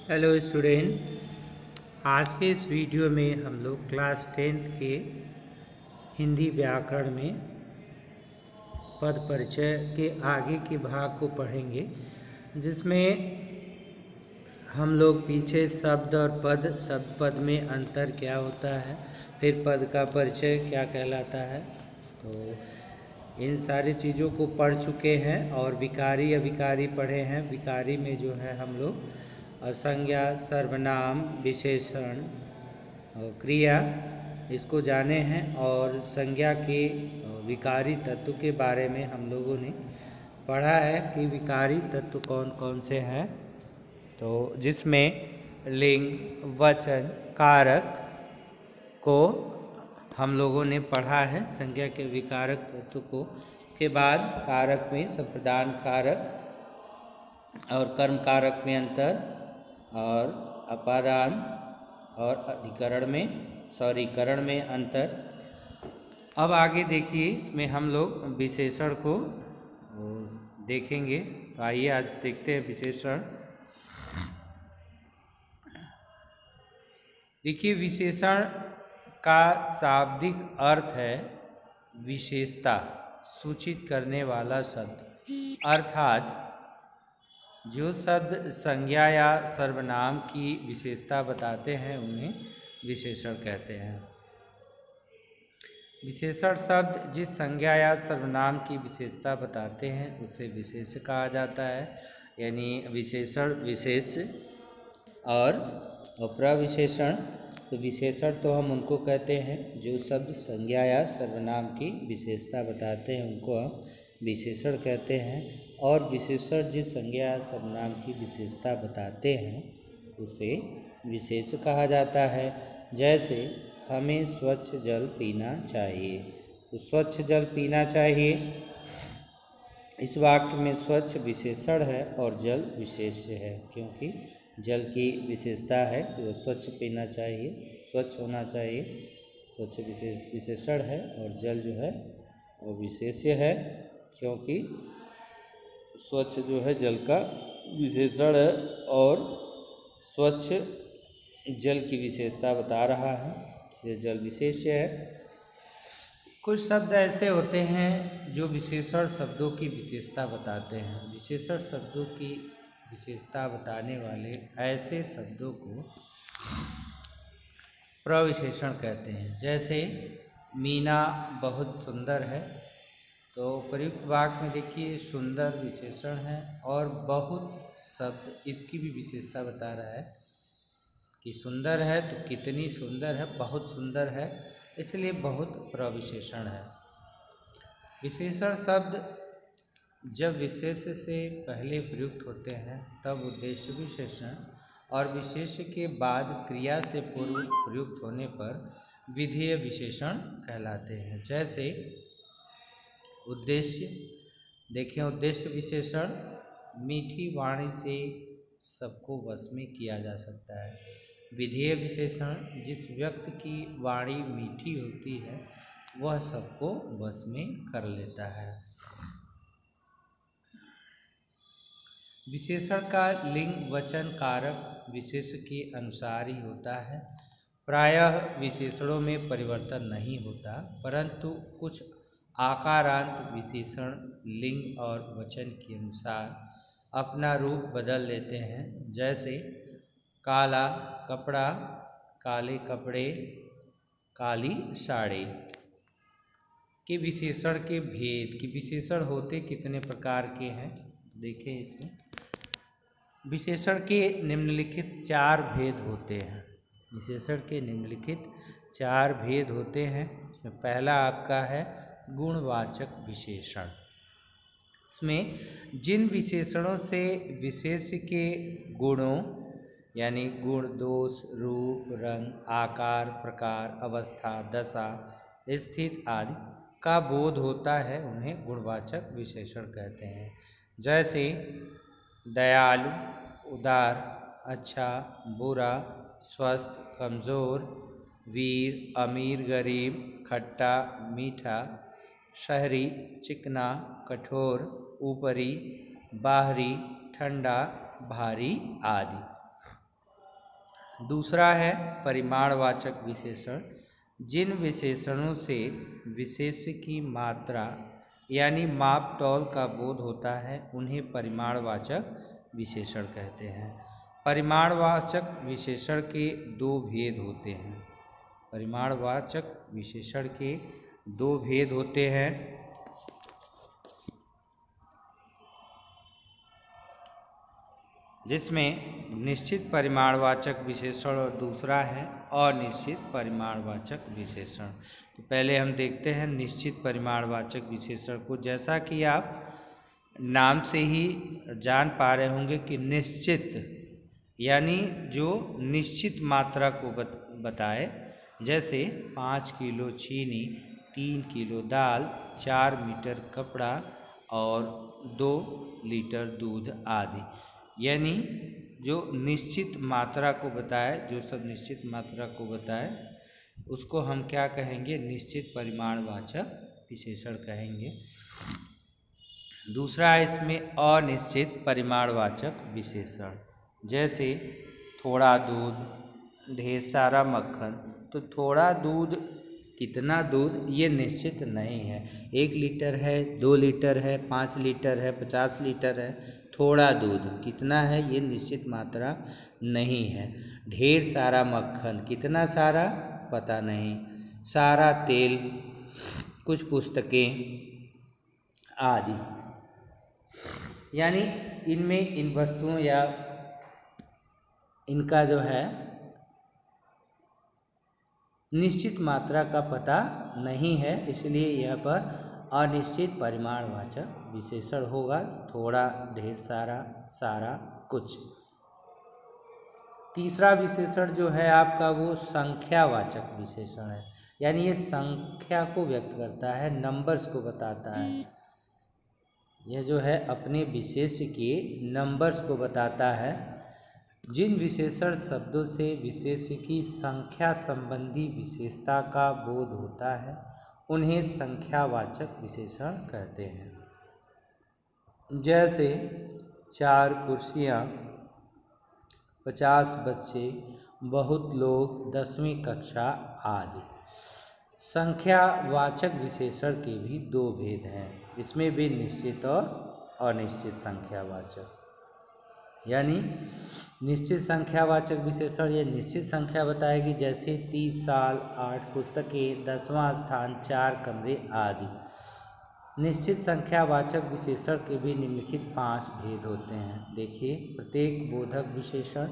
Hello student. आज के इस वीडियो में हम लोग क्लास 10th के हिंदी व्याकरण में पद परिचय के आगे के भाग को पढ़ेंगे, जिसमें हम लोग पीछे शब्द और शब्द पद में अंतर क्या होता है, फिर पद का परिचय क्या कहलाता है, तो इन सारी चीज़ों को पढ़ चुके हैं। और विकारी अविकारी पढ़े हैं। विकारी में जो है हम लोग संज्ञा, सर्वनाम, विशेषण और क्रिया इसको जाने हैं। और संज्ञा के विकारी तत्व के बारे में हम लोगों ने पढ़ा है कि विकारी तत्व कौन कौन से हैं, तो जिसमें लिंग, वचन, कारक को हम लोगों ने पढ़ा है। संज्ञा के विकारक तत्व को के बाद कारक में संप्रदान कारक और कर्म कारक में अंतर, और अपादान और करण में अंतर। अब आगे देखिए, इसमें हम लोग विशेषण को देखेंगे। तो आइए आज देखते हैं विशेषण। देखिए, विशेषण का शाब्दिक अर्थ है विशेषता सूचित करने वाला शब्द, अर्थात जो शब्द संज्ञा या सर्वनाम की विशेषता बताते हैं उन्हें विशेषण कहते हैं। विशेषण शब्द जिस संज्ञा या सर्वनाम की विशेषता बताते हैं उसे विशेष कहा जाता है। यानी विशेषण विशेष और प्रविशेषण। तो विशेषण तो हम उनको कहते हैं जो शब्द संज्ञा या सर्वनाम की विशेषता बताते हैं, उनको हम विशेषण कहते हैं। और विशेषण जिस संज्ञा या सर्वनाम की विशेषता बताते हैं उसे विशेष कहा जाता है। जैसे हमें स्वच्छ जल पीना चाहिए, तो स्वच्छ जल पीना चाहिए, इस वाक्य में स्वच्छ विशेषण है और जल विशेष्य है, क्योंकि जल की विशेषता है तो स्वच्छ पीना चाहिए, स्वच्छ होना चाहिए। स्वच्छ विशेषण है और जल जो है वो विशेष्य है, क्योंकि स्वच्छ जो है जल का विशेषण है और स्वच्छ जल की विशेषता बता रहा है, इसलिए जल विशेष्य है। कुछ शब्द ऐसे होते हैं जो विशेषण शब्दों की विशेषता बताते हैं। विशेषण शब्दों की विशेषता बताने वाले ऐसे शब्दों को प्रविशेषण कहते हैं। जैसे मीना बहुत सुंदर है, तो प्रयुक्त वाक्य में देखिए सुंदर विशेषण है और बहुत शब्द इसकी भी विशेषता बता रहा है कि सुंदर है तो कितनी सुंदर है, बहुत सुंदर है, इसलिए बहुत प्रविशेषण है। विशेषण शब्द जब विशेष से पहले प्रयुक्त होते हैं तब उद्देश्य विशेषण और विशेष के बाद क्रिया से पूर्व प्रयुक्त होने पर विधेय विशेषण कहलाते हैं। जैसे उद्देश्य, देखें उद्देश्य विशेषण मीठी वाणी से सबको वश में किया जा सकता है। विधेय विशेषण जिस व्यक्ति की वाणी मीठी होती है वह सबको वश में कर लेता है। विशेषण का लिंग वचन कारक विशेष के अनुसार ही होता है। प्रायः विशेषणों में परिवर्तन नहीं होता, परंतु कुछ आकारांत विशेषण लिंग और वचन के अनुसार अपना रूप बदल लेते हैं। जैसे काला कपड़ा, काले कपड़े, काली साड़ी के विशेषण के भेद कि विशेषण होते कितने प्रकार के हैं, देखें इसमें विशेषण के निम्नलिखित 4 भेद होते हैं। विशेषण के निम्नलिखित 4 भेद होते हैं। पहला आपका है गुणवाचक विशेषण। इसमें जिन विशेषणों से विशेष के गुणों यानी गुण, दोष, रूप, रंग, आकार, प्रकार, अवस्था, दशा, स्थिति आदि का बोध होता है उन्हें गुणवाचक विशेषण कहते हैं। जैसे दयालु, उदार, अच्छा, बुरा, स्वस्थ, कमज़ोर, वीर, अमीर, गरीब, खट्टा, मीठा, शहरी, चिकना, कठोर, ऊपरी, बाहरी, ठंडा, भारी आदि। दूसरा है परिमाणवाचक विशेषण। जिन विशेषणों से विशेष्य की मात्रा यानी माप तौल का बोध होता है उन्हें परिमाणवाचक विशेषण कहते हैं। परिमाणवाचक विशेषण के दो भेद होते हैं। परिमाणवाचक विशेषण के दो भेद होते हैं। जिसमें निश्चित परिमाणवाचक विशेषण और दूसरा है अनिश्चित परिमाणवाचक विशेषण। तो पहले हम देखते हैं निश्चित परिमाणवाचक विशेषण को। जैसा कि आप नाम से ही जान पा रहे होंगे कि निश्चित यानी जो निश्चित मात्रा को बताए, जैसे 5 किलो चीनी, 3 किलो दाल, 4 मीटर कपड़ा और 2 लीटर दूध आदि। यानी जो निश्चित मात्रा को बताए, जो सब निश्चित मात्रा को बताए उसको हम क्या कहेंगे? निश्चित परिमाणवाचक विशेषण कहेंगे। दूसरा है इसमें अनिश्चित परिमाणवाचक विशेषण। जैसे थोड़ा दूध, ढेर सारा मक्खन। तो थोड़ा दूध, कितना दूध, ये निश्चित नहीं है। 1 लीटर है, 2 लीटर है, 5 लीटर है, 50 लीटर है। थोड़ा दूध कितना है ये निश्चित मात्रा नहीं है। ढेर सारा मक्खन, कितना सारा पता नहीं। सारा तेल, कुछ पुस्तकें आदि। यानी इनमें इन वस्तुओं या इनका जो है निश्चित मात्रा का पता नहीं है, इसलिए यह पर अनिश्चित परिमाणवाचक विशेषण होगा। थोड़ा, ढेर सारा, सारा, कुछ। तीसरा विशेषण जो है आपका वो संख्यावाचक विशेषण है। यानी ये संख्या को व्यक्त करता है, नंबर्स को बताता है। यह जो है अपने विशेष्य के नंबर्स को बताता है। जिन विशेषण शब्दों से विशेष्य की संख्या संबंधी विशेषता का बोध होता है उन्हें संख्यावाचक विशेषण कहते हैं। जैसे 4 कुर्सियाँ, 50 बच्चे, बहुत लोग, 10वीं कक्षा आदि। संख्यावाचक विशेषण के भी दो भेद हैं। इसमें भी निश्चित और अनिश्चित संख्यावाचक। यानी निश्चित संख्यावाचक विशेषण ये निश्चित संख्या बताएगी, जैसे 30 साल, 8 पुस्तकें, 10वां स्थान, 4 कमरे आदि। निश्चित संख्यावाचक विशेषण के भी निम्नलिखित 5 भेद होते हैं। देखिए, प्रत्येक बोधक विशेषण,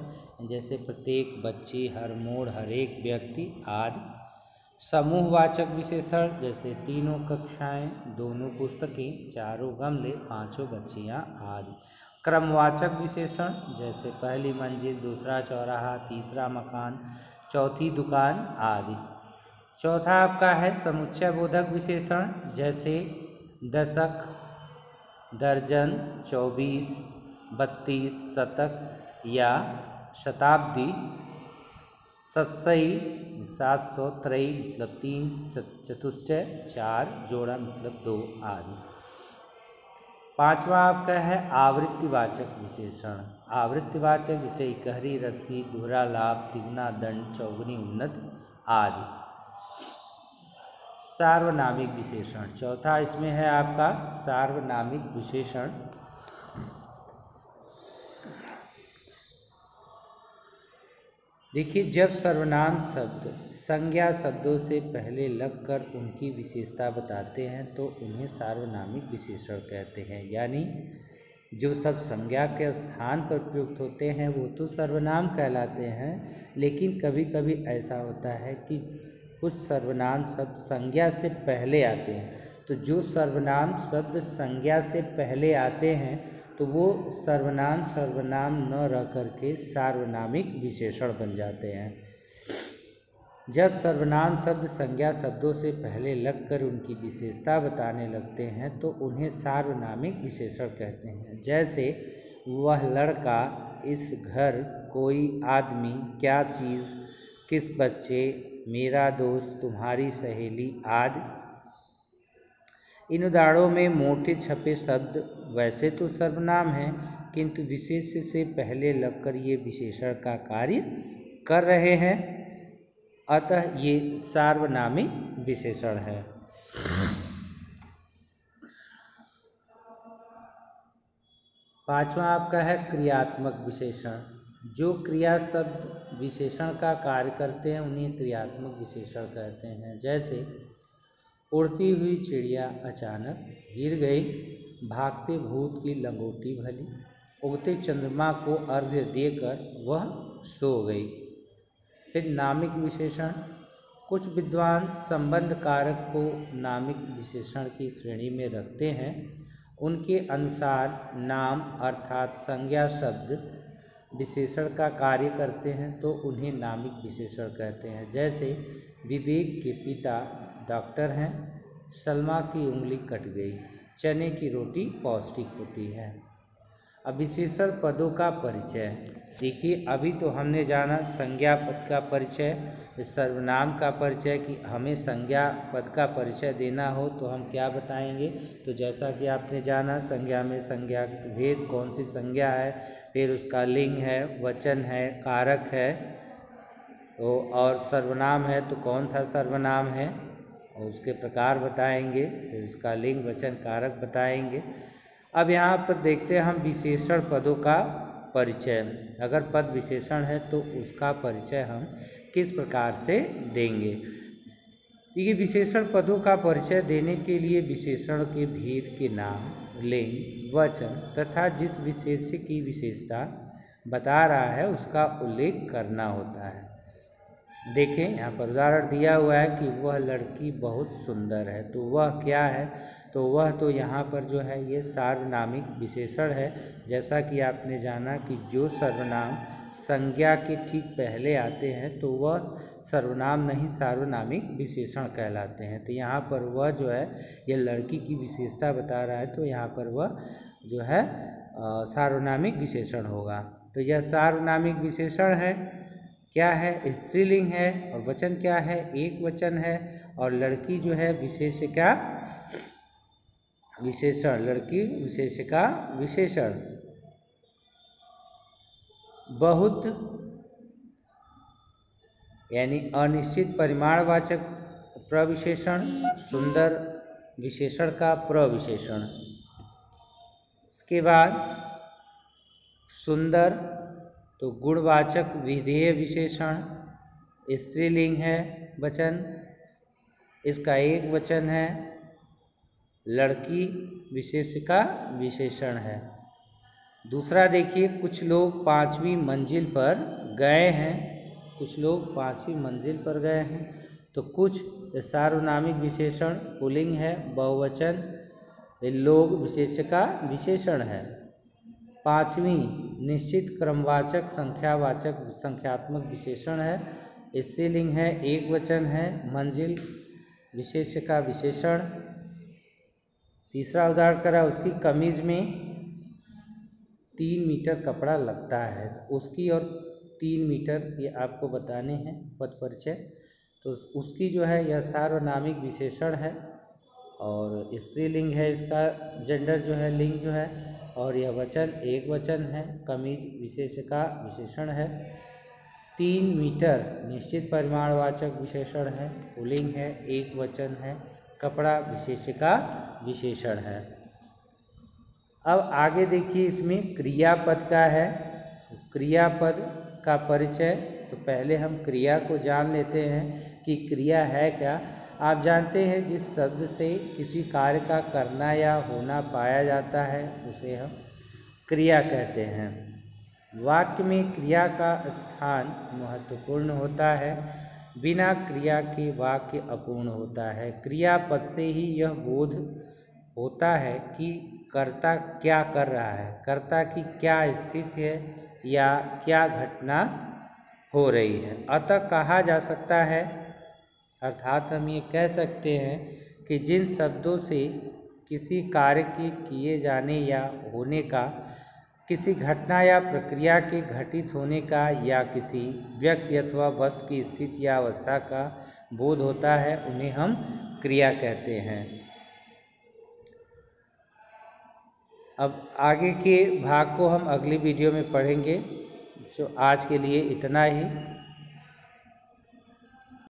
जैसे प्रत्येक बच्ची, हर मोड़, हर एक व्यक्ति आदि। समूहवाचक विशेषण, जैसे तीनों कक्षाएं, दोनों पुस्तकें, चारों गमले, पांचों बच्चियां आदि। क्रमवाचक विशेषण, जैसे पहली मंजिल, दूसरा चौराहा, तीसरा मकान, चौथी दुकान आदि। चौथा आपका है समुच्चय बोधक विशेषण, जैसे दशक, दर्जन, 24, 32, शतक या शताब्दी। सतसई, 700, त्रयी मतलब 3, चतुष्टय 4, जोड़ा मतलब 2 आदि। पांचवा आपका है आवृत्तिवाचक विशेषण। आवृत्तिवाचक जैसे इकहरी रस्सी, दोहरा लाभ, तिगुना दंड, चौगुनी उन्नत आदि। सार्वनामिक विशेषण, चौथा इसमें है आपका सार्वनामिक विशेषण। देखिए, जब सर्वनाम शब्द संज्ञा शब्दों से पहले लगकर उनकी विशेषता बताते हैं तो उन्हें सार्वनामिक विशेषण कहते हैं। यानी जो सब संज्ञा के स्थान पर प्रयुक्त होते हैं वो तो सर्वनाम कहलाते हैं, लेकिन कभी कभी ऐसा होता है कि कुछ सर्वनाम शब्द संज्ञा से पहले आते हैं। तो जो सर्वनाम शब्द संज्ञा से पहले आते हैं तो वो सर्वनाम न रह करके सार्वनामिक विशेषण बन जाते हैं। जब सर्वनाम शब्द संज्ञा शब्दों से पहले लगकर उनकी विशेषता बताने लगते हैं तो उन्हें सार्वनामिक विशेषण कहते हैं। जैसे वह लड़का, इस घर, कोई आदमी, क्या चीज़, किस बच्चे, मेरा दोस्त, तुम्हारी सहेली आदि। इन उदाहरणों में मोटे छपे शब्द वैसे तो सर्वनाम हैं, किंतु विशेष्य से पहले लगकर ये विशेषण का कार्य कर रहे हैं, अतः ये सार्वनामिक विशेषण है। पांचवा आपका है क्रियात्मक विशेषण। जो क्रिया शब्द विशेषण का कार्य करते हैं उन्हें क्रियात्मक विशेषण कहते हैं। जैसे उड़ती हुई चिड़िया अचानक गिर गई, भागते भूत की लंगोटी भली, उगते चंद्रमा को अर्घ्य देकर वह सो गई। फिर नामिक विशेषण। कुछ विद्वान संबंध कारक को नामिक विशेषण की श्रेणी में रखते हैं। उनके अनुसार नाम अर्थात संज्ञा शब्द विशेषण का कार्य करते हैं तो उन्हें नामिक विशेषण कहते हैं। जैसे विवेक के पिता डॉक्टर हैं, सलमा की उंगली कट गई, चने की रोटी पौष्टिक होती है। अब विशेषण पदों का परिचय। देखिए, अभी तो हमने जाना संज्ञा पद का परिचय, सर्वनाम का परिचय, कि हमें संज्ञा पद का परिचय देना हो तो हम क्या बताएंगे। तो जैसा कि आपने जाना संज्ञा में संज्ञा भेद, कौन सी संज्ञा है, फिर उसका लिंग है, वचन है, कारक है, और सर्वनाम है तो कौन सा सर्वनाम है, और उसके प्रकार बताएंगे, फिर उसका लिंग, वचन, कारक बताएंगे। अब यहाँ पर देखते हैं हम विशेषण पदों का परिचय। अगर पद विशेषण है तो उसका परिचय हम किस प्रकार से देंगे। देखिए, विशेषण पदों का परिचय देने के लिए विशेषण के भेद के नाम, लिंग, वचन तथा जिस विशेष्य की विशेषता बता रहा है उसका उल्लेख करना होता है। देखें, यहाँ पर उदाहरण दिया हुआ है कि वह लड़की बहुत सुंदर है, तो वह क्या है, तो वह तो यहाँ पर जो है ये सार्वनामिक विशेषण है। जैसा कि आपने जाना कि जो सर्वनाम संज्ञा के ठीक पहले आते हैं तो वह सर्वनाम नहीं सार्वनामिक विशेषण कहलाते हैं। तो यहाँ पर वह जो है ये लड़की की विशेषता बता रहा है तो यहाँ पर वह जो है सार्वनामिक विशेषण होगा। तो यह सार्वनामिक विशेषण है, क्या है, स्त्रीलिंग है, और वचन क्या है, एक वचन है, और लड़की जो है विशेष्य विशेषण, लड़की विशेष्य का विशेषण। बहुत यानी अनिश्चित परिमाणवाचक प्रविशेषण, सुंदर विशेषण का प्रविशेषण। इसके बाद सुंदर तो गुणवाचक विधेय विशेषण, स्त्रीलिंग है, वचन, इसका एक वचन है, लड़की विशेष्य का विशेषण है। दूसरा देखिए, कुछ लोग 5वीं मंजिल पर गए हैं, कुछ लोग 5वीं मंजिल पर गए हैं, तो कुछ सार्वनामिक विशेषण पुल्लिंग है, बहुवचन लोग विशेष्य का विशेषण है। 5वीं निश्चित क्रमवाचक संख्यावाचक संख्यात्मक विशेषण है, स्त्रीलिंग है, एक वचन है, मंजिल विशेष्य का विशेषण। तीसरा उदाहरण करा, उसकी कमीज में 3 मीटर कपड़ा लगता है, तो उसकी और 3 मीटर ये आपको बताने हैं पद परिचय। तो उसकी जो है यह सार्वनामिक विशेषण है, और स्त्रीलिंग है, इसका जेंडर जो है, लिंग जो है, और यह वचन एक वचन है, कमीज विशेष्य का विशेषण है। 3 मीटर निश्चित परिमाणवाचक विशेषण है, पुल्लिंग है, एक वचन है, कपड़ा विशेष्य का विशेषण है। अब आगे देखिए, इसमें क्रियापद का है। क्रियापद का परिचय, तो पहले हम क्रिया को जान लेते हैं कि क्रिया है क्या। आप जानते हैं जिस शब्द से किसी कार्य का करना या होना पाया जाता है उसे हम क्रिया कहते हैं। वाक्य में क्रिया का स्थान महत्वपूर्ण होता है, बिना क्रिया के वाक्य अपूर्ण होता है। क्रियापद से ही यह बोध होता है कि कर्ता क्या कर रहा है, कर्ता की क्या स्थिति है या क्या घटना हो रही है। अतः कहा जा सकता है, अर्थात हम ये कह सकते हैं कि जिन शब्दों से किसी कार्य के किए जाने या होने का, किसी घटना या प्रक्रिया के घटित होने का, या किसी व्यक्ति अथवा वस्तु की स्थिति या अवस्था का बोध होता है उन्हें हम क्रिया कहते हैं। अब आगे के भाग को हम अगली वीडियो में पढ़ेंगे। जो आज के लिए इतना ही।